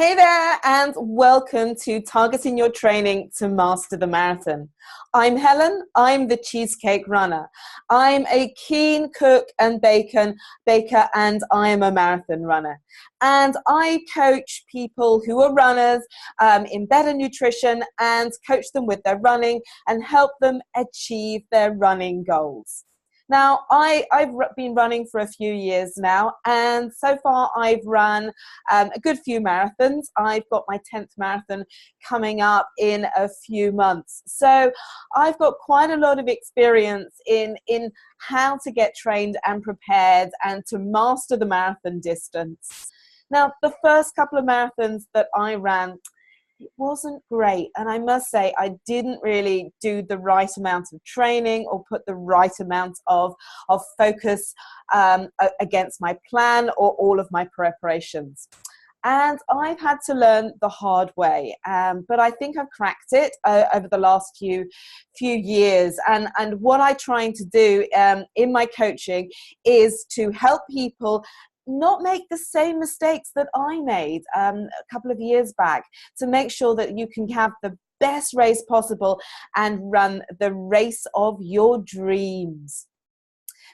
Hey there, and welcome to Targeting Your Training to Master the Marathon. I'm Helen, I'm the Cheesecake Runner. I'm a keen cook and baker, and I am a marathon runner. And I coach people who are runners in better nutrition and coach them with their running and help them achieve their running goals. Now, I've been running for a few years now, and so far I've run a good few marathons. I've got my 10th marathon coming up in a few months. So I've got quite a lot of experience in how to get trained and prepared and to master the marathon distance. Now, the first couple of marathons that I ran, it wasn't great, and I must say I didn't really do the right amount of training or put the right amount of focus against my plan or all of my preparations. And I've had to learn the hard way, but I think I've cracked it over the last few years. And what I'm trying to do in my coaching is to help people not make the same mistakes that I made a couple of years back, to make sure that you can have the best race possible and run the race of your dreams.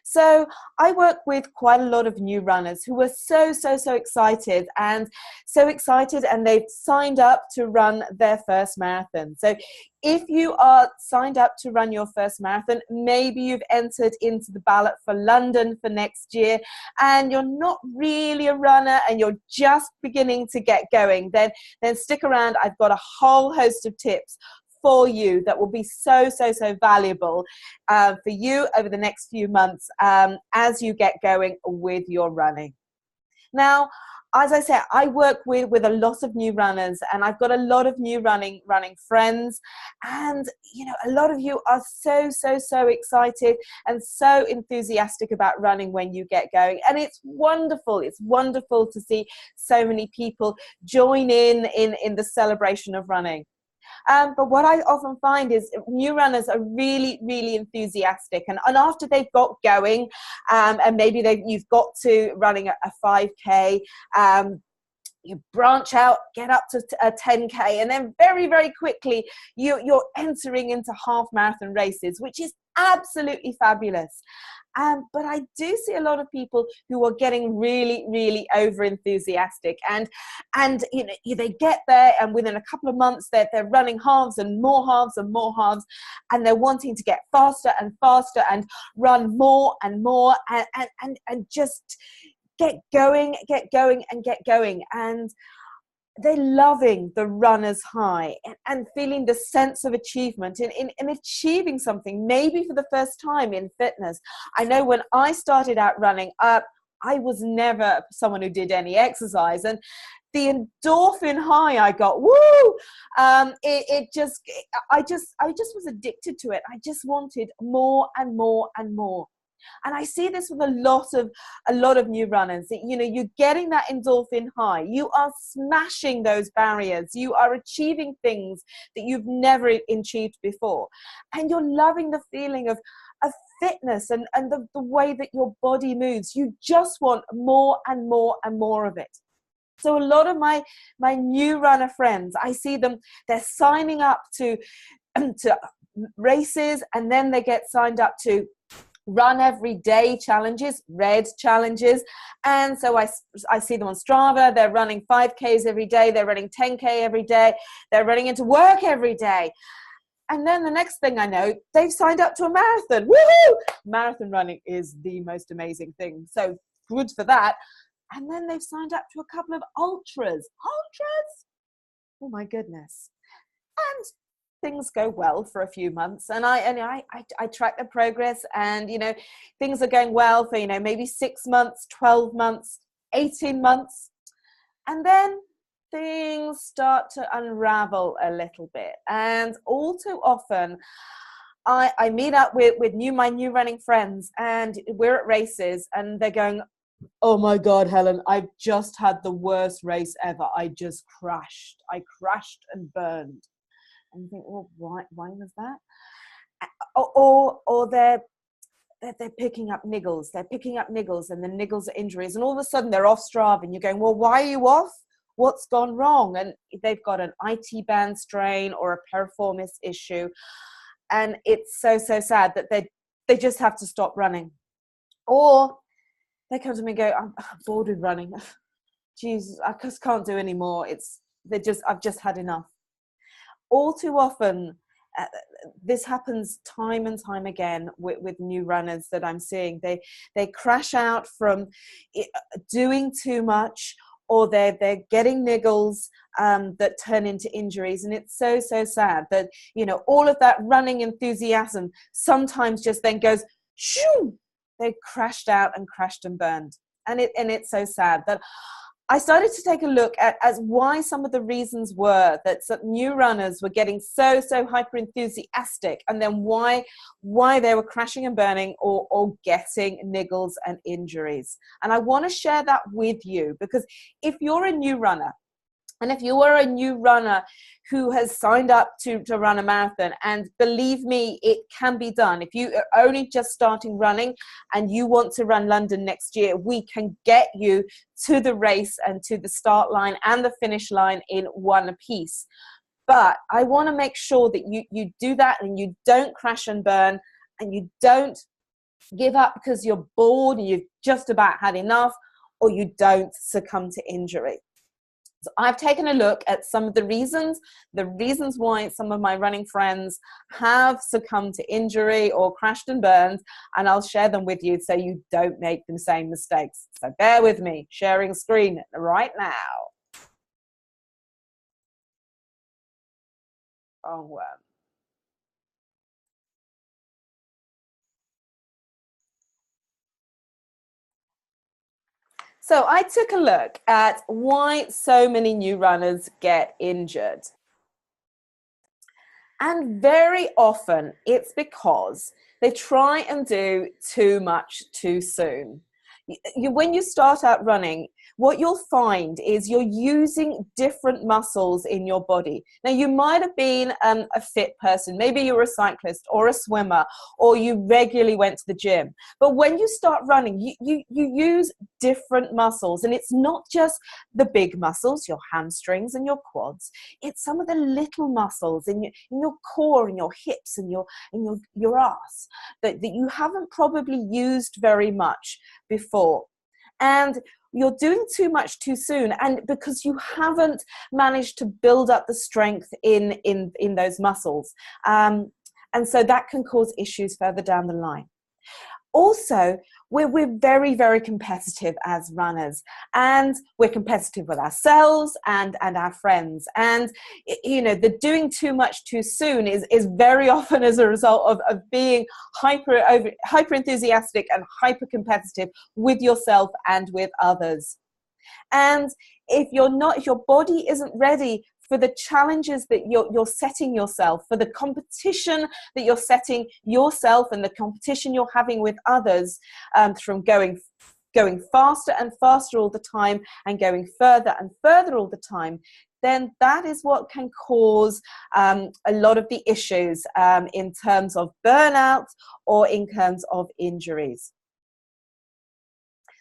So I work with quite a lot of new runners who are so excited and they've signed up to run their first marathon. So if you are signed up to run your first marathon, maybe you've entered into the ballot for London for next year and you're not really a runner and you're just beginning to get going, then stick around. I've got a whole host of tips for you that will be so valuable for you over the next few months as you get going with your running. Now, as I said, I work with a lot of new runners, and I've got a lot of new running friends, and a lot of you are so excited and so enthusiastic about running when you get going, and it's wonderful to see so many people join in the celebration of running. But what I often find is new runners are really enthusiastic, and after they've got going, and maybe you've got to running a 5K, you branch out, get up to a 10K, and then very quickly you're entering into half marathon races, which is absolutely fabulous. But I do see a lot of people who are getting really over enthusiastic, and they get there, and within a couple of months they're running halves and more halves, and they're wanting to get faster and faster and run more and more and just get going, and they're loving the runner's high and feeling the sense of achievement in achieving something, maybe for the first time in fitness. I know when I started out running, I was never someone who did any exercise, and the endorphin high I got, I just was addicted to it. I just wanted more and more. And I see this with a lot of new runners. You're getting that endorphin high. You are smashing those barriers. You are achieving things that you've never achieved before. And you're loving the feeling of fitness and the way that your body moves. You just want more and more of it. So a lot of my new runner friends, I see them, they're signing up to races, and then they get signed up to run every day challenges, red challenges. And so I see them on Strava. They're running 5Ks every day. They're running 10K every day. They're running into work every day. And then the next thing I know, they've signed up to a marathon. Woohoo! Marathon running is the most amazing thing. So good for that. And then they've signed up to a couple of ultras. Oh my goodness. And things go well for a few months, and I track the progress, and things are going well for maybe 6 months, 12 months, 18 months, and then things start to unravel a little bit. And all too often I meet up with my new running friends, and we're at races, and they're going, "Oh my God, Helen, I've just had the worst race ever. I just crashed. I crashed and burned." And you think, well, why was that? Or they're picking up niggles. They're picking up niggles, and the niggles are injuries. And all of a sudden they're off Strava, and you're going, well, why are you off? what's gone wrong, and they've got an IT band strain or a piriformis issue, and it's so sad that they just have to stop running. Or they come to me and go, I'm bored with running. Jesus, I just can't do anymore. I've just had enough. All too often, this happens time and time again with new runners that I'm seeing. They crash out from doing too much, or they're getting niggles that turn into injuries. And it's so sad that, you know, all of that running enthusiasm sometimes just then goes, shoo, they crashed out and crashed and burned. And it's so sad that I started to take a look at as why some of the reasons were that some new runners were getting so hyper enthusiastic, and then why they were crashing and burning or getting niggles and injuries. And I want to share that with you, because if you're a new runner, and if you are a new runner who has signed up to run a marathon, and believe me, it can be done. If you are only just starting running and you want to run London next year, we can get you to the race and to the start line and the finish line in one piece. But I want to make sure that you do that, and you don't crash and burn, and you don't give up because you're bored and you've just about had enough, or you don't succumb to injury. So I've taken a look at some of the reasons why some of my running friends have succumbed to injury or crashed and burned, and I'll share them with you so you don't make the same mistakes. So bear with me, sharing screen right now. Wrong one. So I took a look at why so many new runners get injured. And very often it's because they try and do too much too soon. When you start out running, what you'll find is you're using different muscles in your body. Now, you might have been a fit person. Maybe you were a cyclist or a swimmer, or you regularly went to the gym. But when you start running, you use different muscles. And it's not just the big muscles, your hamstrings and your quads. It's some of the little muscles in your core and your hips and your ass that you haven't probably used very much before. And you're doing too much too soon, and because you haven't managed to build up the strength in those muscles, and so that can cause issues further down the line. Also, we're very, very competitive as runners, and we're competitive with ourselves and our friends. And, you know, the doing too much too soon is very often as a result of being hyper enthusiastic and hyper competitive with yourself and with others. And if your body isn't ready for the challenges that you're setting yourself, for the competition that you're setting yourself and the competition you're having with others, from going faster and faster all the time and going further and further all the time, then that is what can cause a lot of the issues in terms of burnout or in terms of injuries.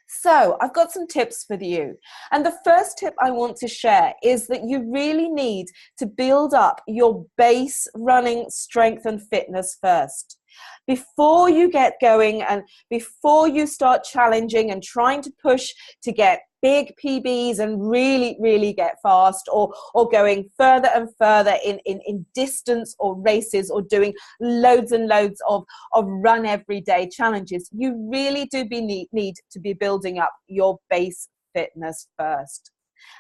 So I've got some tips for you. And the first tip I want to share is that you really need to build up your base running strength and fitness first. Before you get going and before you start challenging and trying to push to get big PBs and really get fast, or going further and further in distance or races, or doing loads and loads of run every day challenges, you really do need to be building up your base fitness first.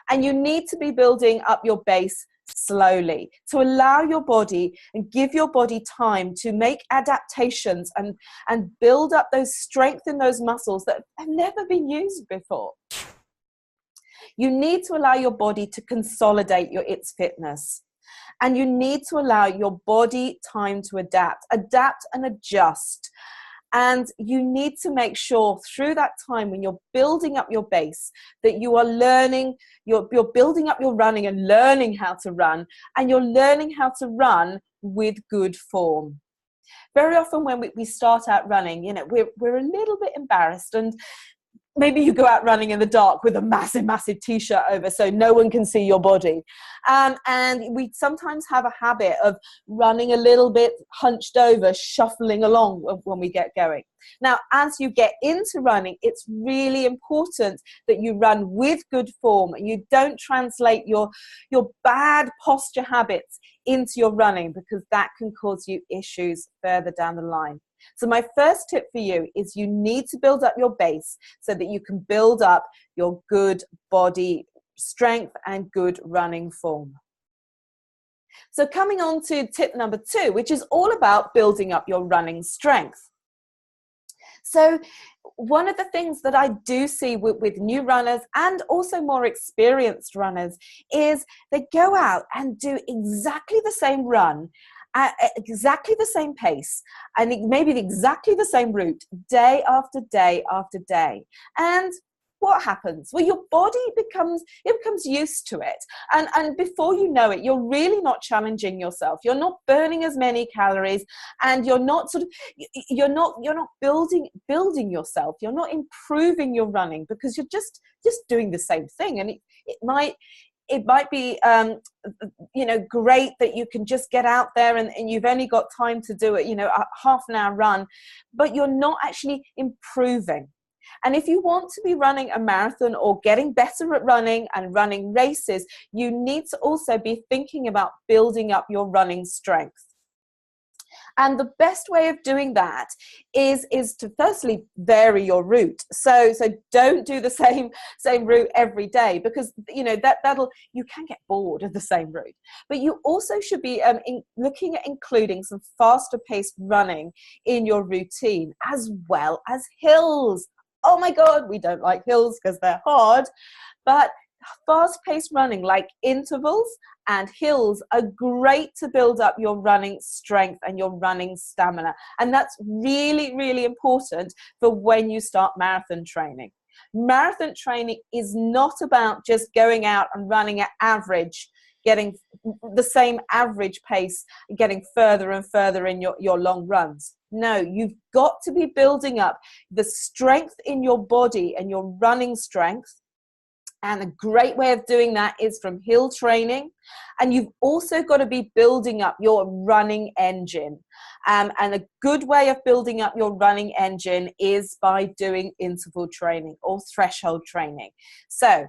And you need to be building up your base slowly, to allow your body and give your body time to make adaptations and build up those strength in those muscles that have never been used before. You need to allow your body to consolidate its fitness. And you need to allow your body time to adapt and adjust. And you need to make sure through that time, when you're building up your base, that you are learning, you're building up your running and learning how to run, and you're learning how to run with good form. Very often when we start out running, you know, we're a little bit embarrassed, and maybe you go out running in the dark with a massive t-shirt over so no one can see your body. And we sometimes have a habit of running a little bit hunched over, shuffling along when we get going. Now, as you get into running, it's really important that you run with good form and you don't translate your bad posture habits into your running, because that can cause you issues further down the line. So my first tip for you is you need to build up your base so that you can build up your good body strength and good running form. So coming on to tip number 2, which is all about building up your running strength. So one of the things that I do see with new runners and also more experienced runners is they go out and do exactly the same run at exactly the same pace and maybe exactly the same route day after day after day. And what happens? Well, your body becomes used to it, and before you know it, you're really not challenging yourself. You're not burning as many calories, and you're not building yourself. You're not improving your running, because you're just doing the same thing. And it might be great that you can just get out there and you've only got time to do it, a half an hour run, but you're not actually improving. And if you want to be running a marathon or getting better at running and running races, you need to also be thinking about building up your running strength. And the best way of doing that is to firstly vary your route. So don't do the same route every day, because you can get bored of the same route. But you also should be looking at including some faster paced running in your routine, as well as hills. Oh my God, we don't like hills because they're hard, but fast-paced running like intervals and hills are great to build up your running strength and your running stamina. And that's really, really important for when you start marathon training. Marathon training is not about just going out and running at average, getting the same average pace, getting further and further in your long runs. No, you've got to be building up the strength in your body and your running strength. And a great way of doing that is from hill training. And you've also got to be building up your running engine. And a good way of building up your running engine is by doing interval training or threshold training. So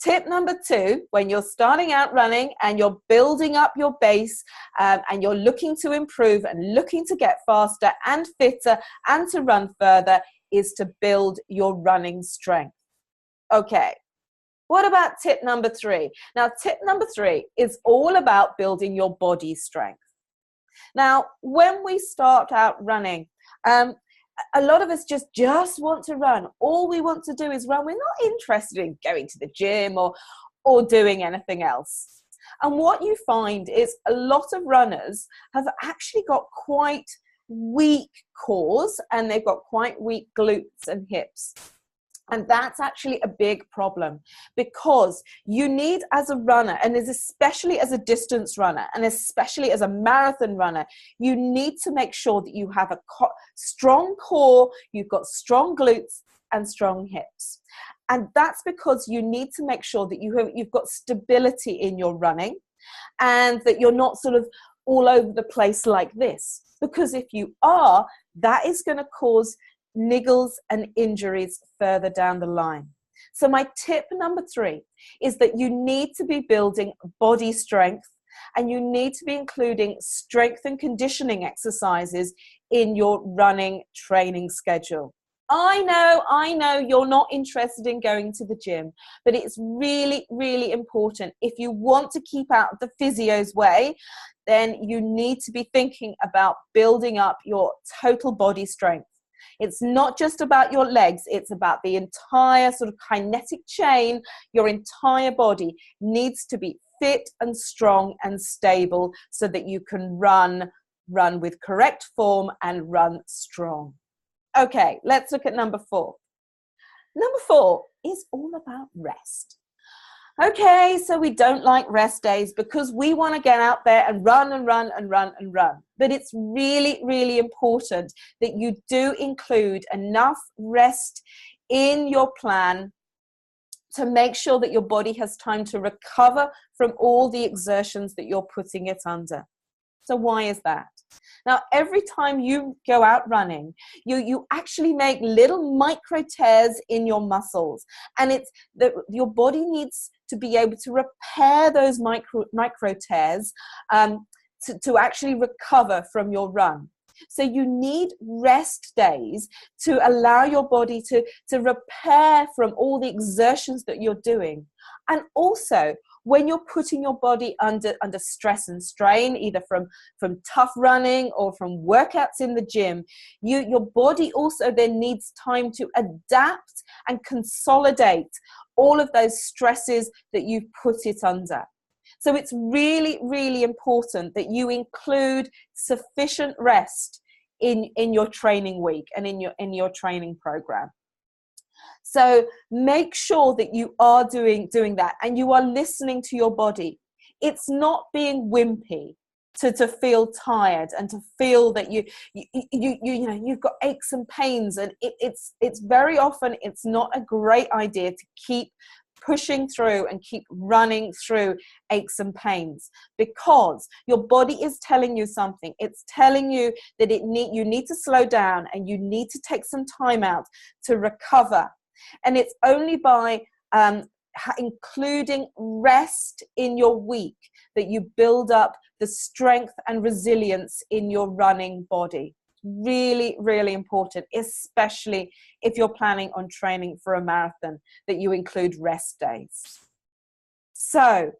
tip number 2, when you're starting out running and you're building up your base and you're looking to improve and looking to get faster and fitter and to run further, is to build your running strength. Okay. What about tip number 3? Now, tip number 3 is all about building your body strength. Now, when we start out running, a lot of us just want to run. All we want to do is run. We're not interested in going to the gym or doing anything else. And what you find is a lot of runners have actually got quite weak cores, and they've got quite weak glutes and hips. And that's actually a big problem, because you need, as a runner, and especially as a distance runner, and especially as a marathon runner, you need to make sure that you have a strong core, you've got strong glutes and strong hips. And that's because you need to make sure that you've got stability in your running, and that you're not sort of all over the place like this. Because if you are, that is going to cause niggles and injuries further down the line. So my tip number 3 is that you need to be building body strength, and you need to be including strength and conditioning exercises in your running training schedule. I know you're not interested in going to the gym, but it's really, really important. If you want to keep out of the physio's way, then you need to be thinking about building up your total body strength. It's not just about your legs, it's about the entire sort of kinetic chain. Your entire body needs to be fit and strong and stable so that you can run with correct form and run strong. Okay, let's look at number 4. Number 4 is all about rest. Okay, so we don't like rest days because we want to get out there and run and run and run and run. But it's really, really important that you do include enough rest in your plan to make sure that your body has time to recover from all the exertions that you're putting it under. So why is that? Now, every time you go out running, you actually make little micro tears in your muscles, and it's that your body needs to be able to repair those micro tears to actually recover from your run. So you need rest days to allow your body to repair from all the exertions that you're doing. And also, when you're putting your body under stress and strain, either from tough running or from workouts in the gym, your body also then needs time to adapt and consolidate all of those stresses that you've put it under. So it's really, really important that you include sufficient rest in your training week and in your training program. So make sure that you are doing that and you are listening to your body. It's not being wimpy to feel tired and to feel that you've got aches and pains, and it's very often it's not a great idea to keep pushing through and keep running through aches and pains, because your body is telling you something. It's telling you that you need to slow down and you need to take some time out to recover. And it's only by including rest in your week that you build up the strength and resilience in your running body. Really, really important, especially if you're planning on training for a marathon, that you include rest days. So,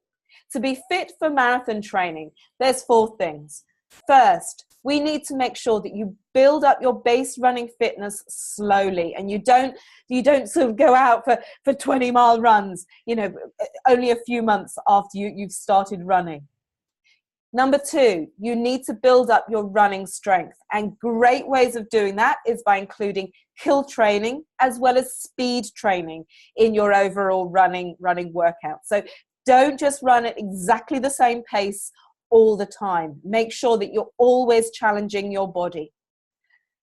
to be fit for marathon training, there's 4 things. First, we need to make sure that you build up your base running fitness slowly, and you don't sort of go out for 20-mile runs, only a few months after you've started running. Number 2, you need to build up your running strength, and great ways of doing that is by including hill training as well as speed training in your overall running workout. So don't just run at exactly the same pace all the time. Make sure that you're always challenging your body.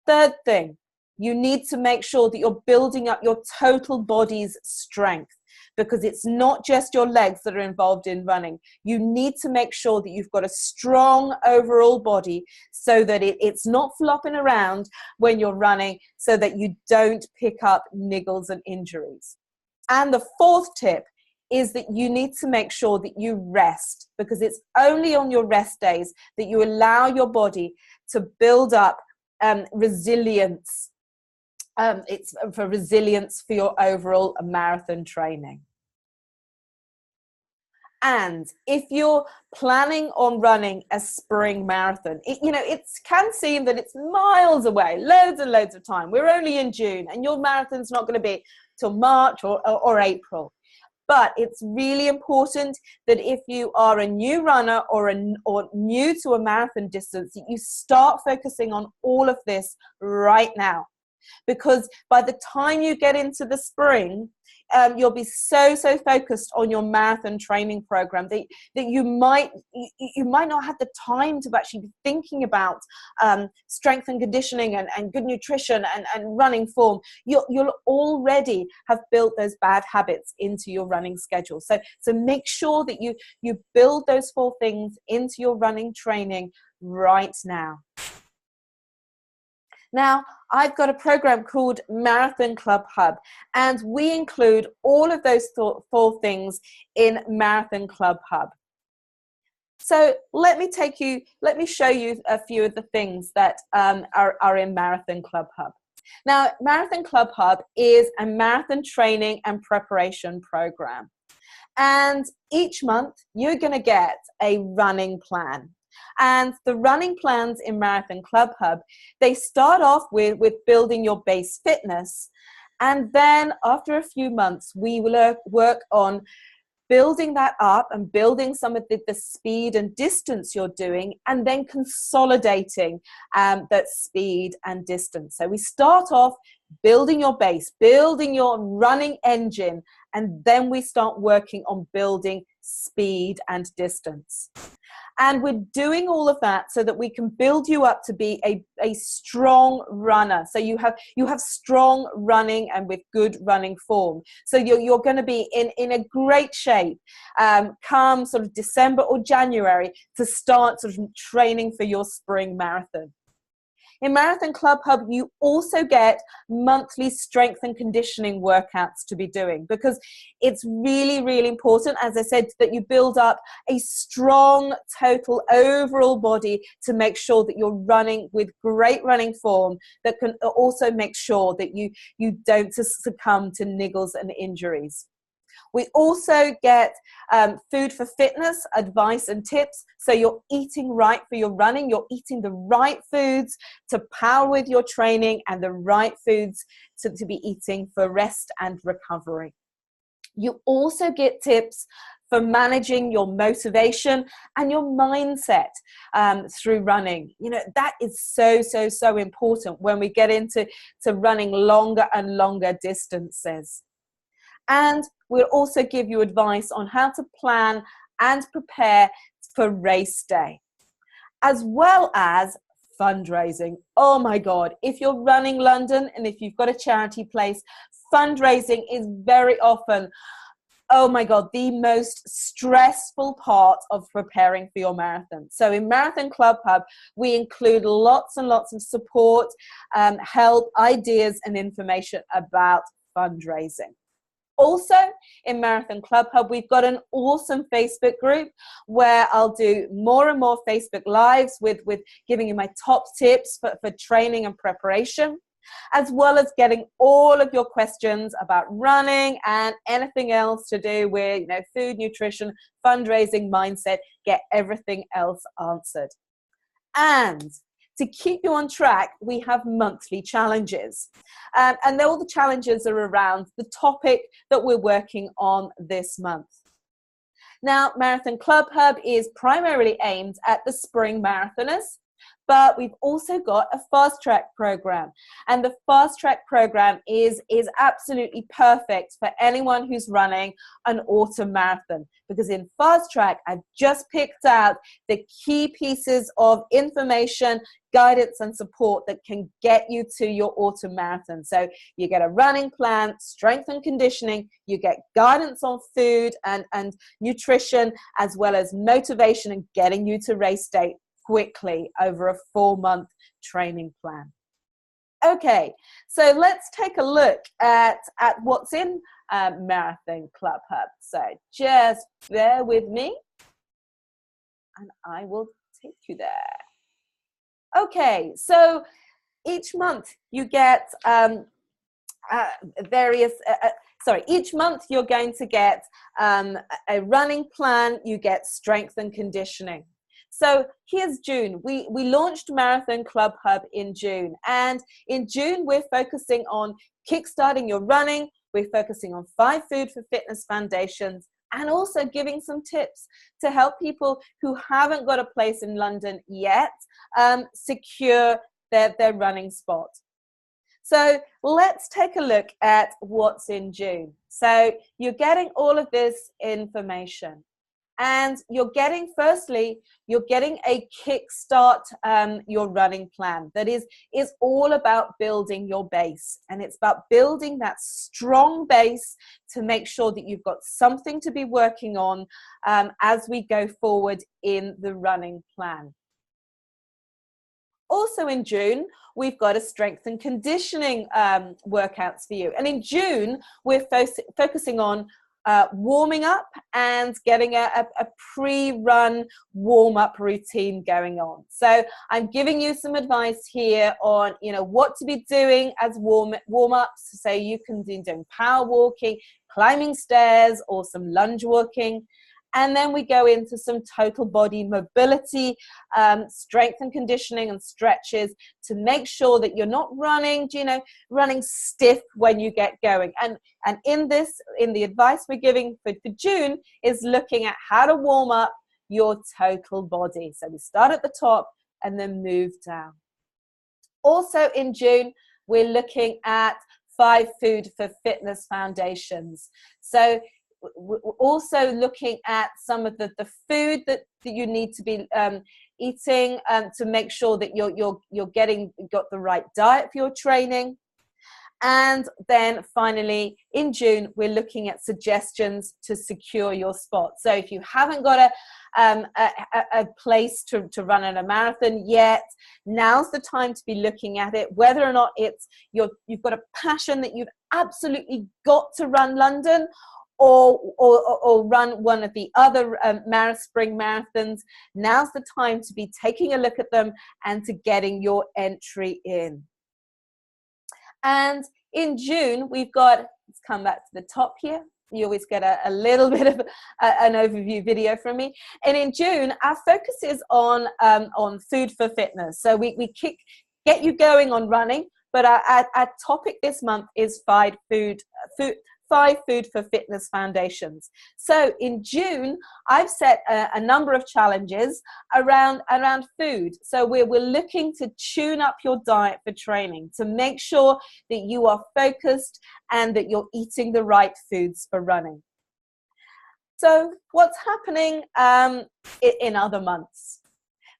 Third thing, you need to make sure that you're building up your total body's strength, because it's not just your legs that are involved in running. You need to make sure that you've got a strong overall body so that it's not flopping around when you're running, so that you don't pick up niggles and injuries. And the 4th tip is that you need to make sure that you rest, because it's only on your rest days that you allow your body to build up resilience. It's for resilience for your overall marathon training. And if you're planning on running a spring marathon, it can seem that it's miles away, loads and loads of time. We're only in June, and your marathon's not going to be till March or April. But it's really important that if you are a new runner or new to a marathon distance, that you start focusing on all of this right now. Because by the time you get into the spring, you'll be so focused on your marathon training program that you might not have the time to actually be thinking about strength and conditioning and good nutrition and running form. You'll already have built those bad habits into your running schedule. So make sure that you build those 4 things into your running training right now. Now, I've got a program called Marathon Club Hub, and we include all of those 4 things in Marathon Club Hub. So let me show you a few of the things that are in Marathon Club Hub. Now, Marathon Club Hub is a marathon training and preparation program. And each month, you're going to get a running plan. And the running plans in Marathon Club Hub, they start off with building your base fitness. And then after a few months, we will work on building that up and building some of the speed and distance you're doing, and then consolidating that speed and distance. So we start off building your base, building your running engine, and then we start working on building speed and distance. And we're doing all of that so that we can build you up to be a strong runner. So you have strong running and with good running form. So you're going to be in a great shape come sort of December or January to start sort of training for your spring marathon. In Marathon Club Hub, you also get monthly strength and conditioning workouts to be doing, because it's really, really important, as I said, that you build up a strong total overall body to make sure that you're running with great running form that can also make sure that you don't succumb to niggles and injuries. We also get food for fitness, advice and tips. So you're eating right for your running. You're eating the right foods to power with your training and the right foods to be eating for rest and recovery. You also get tips for managing your motivation and your mindset through running. You know, that is so important when we get into running longer and longer distances. And we'll also give you advice on how to plan and prepare for race day, as well as fundraising. Oh my God, if you're running London and if you've got a charity place, fundraising is very often, oh my God, the most stressful part of preparing for your marathon. So in Marathon Club Hub, we include lots and lots of support, help, ideas, and information about fundraising. Also, in Marathon Club Hub, we've got an awesome Facebook group where I'll do more and more Facebook Lives with giving you my top tips for training and preparation, as well as getting all of your questions about running and anything else to do with, you know, food, nutrition, fundraising, mindset, get everything else answered. And to keep you on track, we have monthly challenges. And all the challenges are around the topic that we're working on this month. Now, Marathon Club Hub is primarily aimed at the spring marathoners, but we've also got a fast track program. And the fast track program is absolutely perfect for anyone who's running an autumn marathon, because in fast track, I've just picked out the key pieces of information, guidance and support that can get you to your autumn marathon. So you get a running plan, strength and conditioning, you get guidance on food and nutrition, as well as motivation and getting you to race day quickly over a 4-month training plan. Okay, so let's take a look at what's in Marathon Club Hub. So just bear with me and I will take you there. Okay, so each month you get each month you're going to get a running plan, you get strength and conditioning. So here's June. We launched Marathon Club Hub in June. And in June, we're focusing on kickstarting your running. We're focusing on 5 food for fitness foundations and also giving some tips to help people who haven't got a place in London yet secure their running spot. So let's take a look at what's in June. So you're getting all of this information. And you're getting a kickstart your running plan that is all about building your base. And it's about building that strong base to make sure that you've got something to be working on as we go forward in the running plan. Also in June, we've got a strength and conditioning workouts for you. And in June, we're focusing on warming up and getting a pre-run warm-up routine going on. So I'm giving you some advice here on, you know, what to be doing as warm-ups. So you can be doing power walking, climbing stairs, or some lunge walking. And then we go into some total body mobility, strength and conditioning and stretches to make sure that you're not running stiff when you get going. And in the advice we're giving for June is looking at how to warm up your total body. So we start at the top and then move down. Also in June, we're looking at 5 food for fitness foundations. So we're also looking at some of the food that you need to be eating to make sure that you're got the right diet for your training. And then finally, in June, we're looking at suggestions to secure your spot. So if you haven't got a place to run in a marathon yet, now's the time to be looking at it, whether or not it's you've got a passion that you've absolutely got to run London, or run one of the other spring marathons. Now's the time to be taking a look at them and to getting your entry in. And in June, we've got, let's come back to the top here. You always get a little bit of an overview video from me. And in June, our focus is on food for fitness. So we get you going on running, but our topic this month is five food for fitness foundations. So in June, I've set a number of challenges around food. So we're looking to tune up your diet for training, to make sure that you are focused and that you're eating the right foods for running. So what's happening in other months?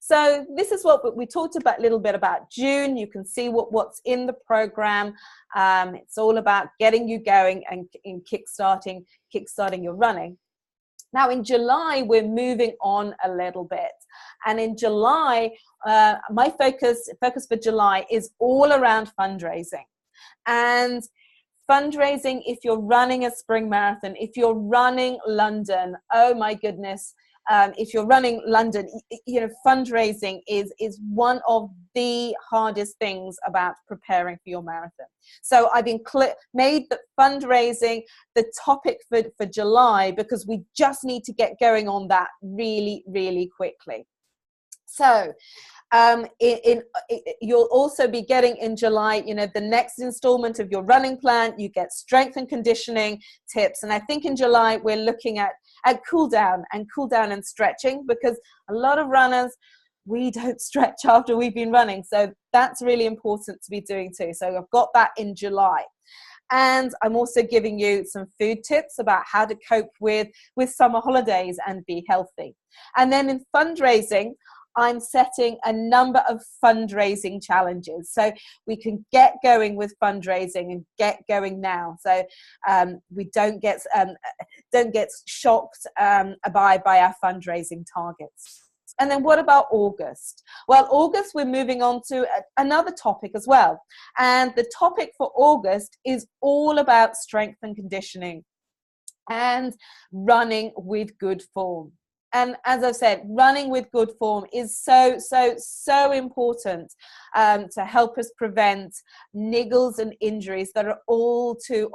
So this is what we talked about a little bit about June. You can see what's in the program. It's all about getting you going and kickstarting your running. Now in July, we're moving on a little bit. And in July, my focus for July is all around fundraising. And fundraising, if you're running a spring marathon, if you're running London, oh my goodness, if you're running London, fundraising is one of the hardest things about preparing for your marathon. So I've made the fundraising the topic for July, because we just need to get going on that really, really quickly. So you'll also be getting in July, the next installment of your running plan. You get strength and conditioning tips. And I think in July, we're looking at cool down and stretching, because a lot of runners, we don't stretch after we've been running. So that's really important to be doing too. So I've got that in July. And I'm also giving you some food tips about how to cope with summer holidays and be healthy. And then in fundraising, I'm setting a number of fundraising challenges, so we can get going with fundraising and get going now, so we don't get shocked by our fundraising targets. And then what about August? Well, August, we're moving on to another topic as well. And the topic for August is all about strength and conditioning and running with good form. And as I've said, running with good form is so important to help us prevent niggles and injuries that are all too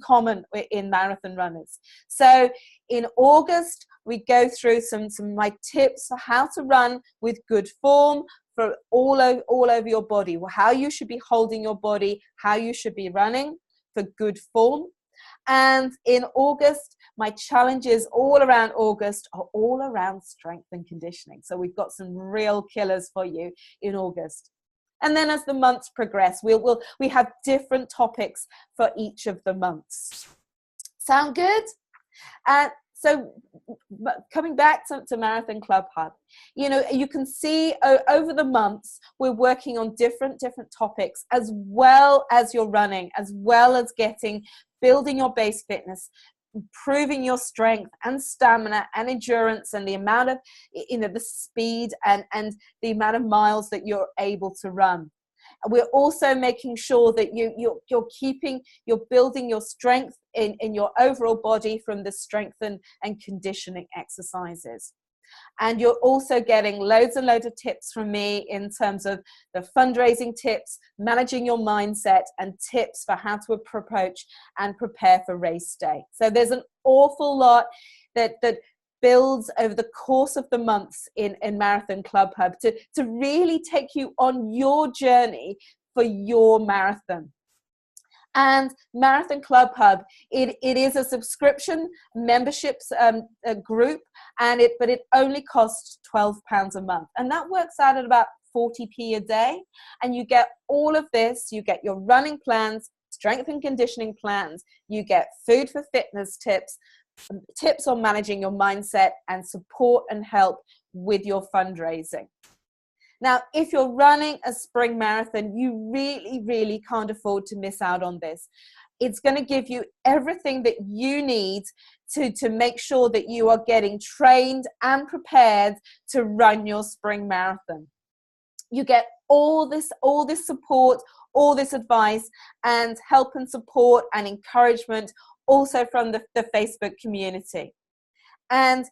common in marathon runners. So in August, we go through some of my tips for how to run with good form for all over your body, how you should be holding your body, how you should be running for good form. And in August, my challenges all around August are all around strength and conditioning. So we've got some real killers for you in August. And then as the months progress, we have different topics for each of the months. Sound good? So coming back to Marathon Club Hub, you can see over the months, we're working on different topics, as well as your running, as well as building your base fitness, improving your strength and stamina and endurance, and the amount of, the speed and the amount of miles that you're able to run. We're also making sure that you're building your strength in your overall body from the strength and conditioning exercises. And you're also getting loads and loads of tips from me in terms of the fundraising tips, managing your mindset, and tips for how to approach and prepare for race day. So there's an awful lot that builds over the course of the months in Marathon Club Hub to really take you on your journey for your marathon. And Marathon Club Hub, it is a subscription memberships group, but it only costs £12 a month, and that works out at about 40p a day. And you get all of this. You get your running plans, strength and conditioning plans. You get food for fitness tips, tips on managing your mindset, and support and help with your fundraising. Now, if you're running a spring marathon, you really can't afford to miss out on this. It's going to give you everything that you need to make sure that you are getting trained and prepared to run your spring marathon. You get all this support, all this advice and help and support and encouragement also from the Facebook community. And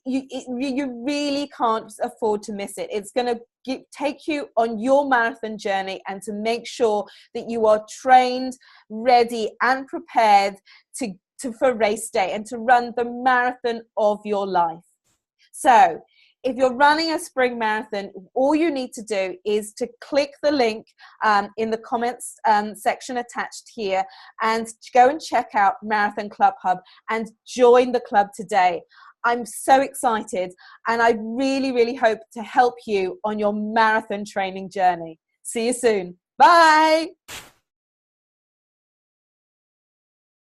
you really can't afford to miss it. It's going to take you on your marathon journey and to make sure that you are trained, ready and prepared for race day and to run the marathon of your life. So if you're running a spring marathon, all you need to do is to click the link in the comments section attached here and go and check out Marathon Club Hub and join the club today. I'm so excited and I really hope to help you on your marathon training journey. See you soon. Bye.